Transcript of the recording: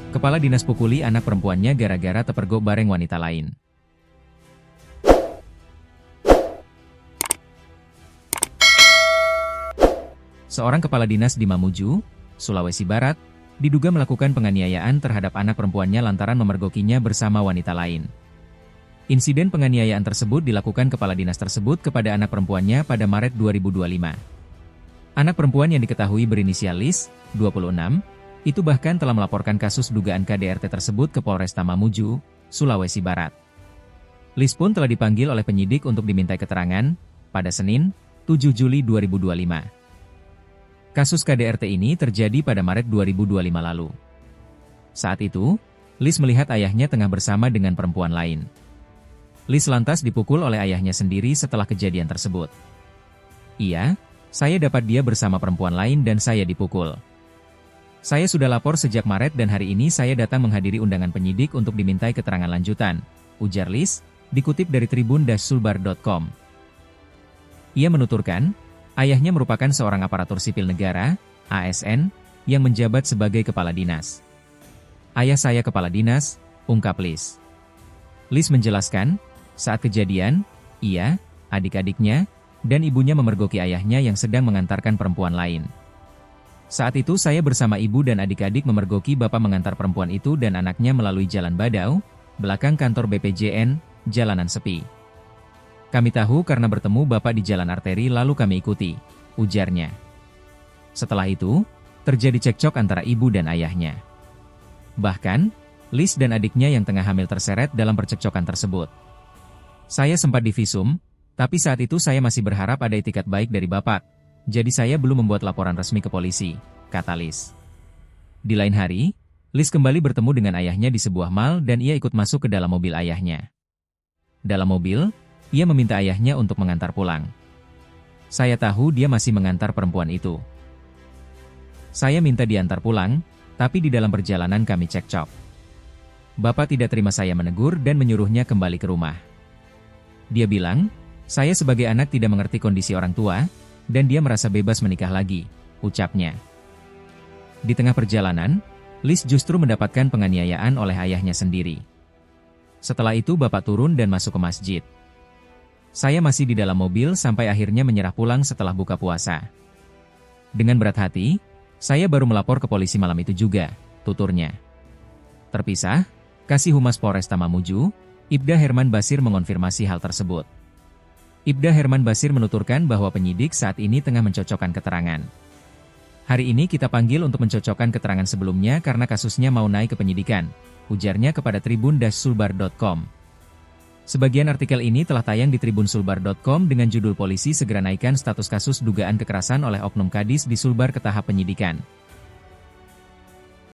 Kepala dinas pukuli anak perempuannya gara-gara terpergok bareng wanita lain. Seorang kepala dinas di Mamuju, Sulawesi Barat, diduga melakukan penganiayaan terhadap anak perempuannya lantaran memergokinya bersama wanita lain. Insiden penganiayaan tersebut dilakukan kepala dinas tersebut kepada anak perempuannya pada Maret 2025. Anak perempuan yang diketahui berinisial Lis, 26, itu bahkan telah melaporkan kasus dugaan KDRT tersebut ke Polresta Mamuju, Sulawesi Barat. Lis pun telah dipanggil oleh penyidik untuk dimintai keterangan, pada Senin, 7 Juli 2025. Kasus KDRT ini terjadi pada Maret 2025 lalu. Saat itu, Lis melihat ayahnya tengah bersama dengan perempuan lain. Lis lantas dipukul oleh ayahnya sendiri setelah kejadian tersebut. Iya, saya dapat dia bersama perempuan lain dan saya dipukul. Saya sudah lapor sejak Maret dan hari ini saya datang menghadiri undangan penyidik untuk dimintai keterangan lanjutan, ujar Lis, dikutip dari tribun-sulbar.com. Ia menuturkan, ayahnya merupakan seorang aparatur sipil negara, ASN, yang menjabat sebagai kepala dinas. Ayah saya kepala dinas, ungkap Lis. Lis menjelaskan, saat kejadian, ia, adik-adiknya, dan ibunya memergoki ayahnya yang sedang mengantarkan perempuan lain. Saat itu saya bersama ibu dan adik-adik memergoki bapak mengantar perempuan itu dan anaknya melalui Jalan Badau, belakang kantor BPJN, jalanan sepi. Kami tahu karena bertemu bapak di jalan arteri lalu kami ikuti, ujarnya. Setelah itu, terjadi cekcok antara ibu dan ayahnya. Bahkan, Lis dan adiknya yang tengah hamil terseret dalam percekcokan tersebut. Saya sempat divisum, tapi saat itu saya masih berharap ada itikat baik dari bapak. Jadi saya belum membuat laporan resmi ke polisi, kata Lis. Di lain hari, Lis kembali bertemu dengan ayahnya di sebuah mal dan ia ikut masuk ke dalam mobil ayahnya. Dalam mobil, ia meminta ayahnya untuk mengantar pulang. Saya tahu dia masih mengantar perempuan itu. Saya minta diantar pulang, tapi di dalam perjalanan kami cekcok. Bapak tidak terima saya menegur dan menyuruhnya kembali ke rumah. Dia bilang, saya sebagai anak tidak mengerti kondisi orang tua, dan dia merasa bebas menikah lagi, ucapnya. Di tengah perjalanan, Lis justru mendapatkan penganiayaan oleh ayahnya sendiri. Setelah itu bapak turun dan masuk ke masjid. Saya masih di dalam mobil sampai akhirnya menyerah pulang setelah buka puasa. Dengan berat hati, saya baru melapor ke polisi malam itu juga, tuturnya. Terpisah, Kasih Humas Polresta Mamuju, Ibda Herman Basir mengonfirmasi hal tersebut. Ibda Herman Basir menuturkan bahwa penyidik saat ini tengah mencocokkan keterangan. Hari ini kita panggil untuk mencocokkan keterangan sebelumnya karena kasusnya mau naik ke penyidikan, ujarnya kepada tribun-sulbar.com. Sebagian artikel ini telah tayang di tribunsulbar.com dengan judul Polisi Segera Naikkan Status Kasus Dugaan Kekerasan oleh Oknum Kadis di Sulbar ke tahap penyidikan.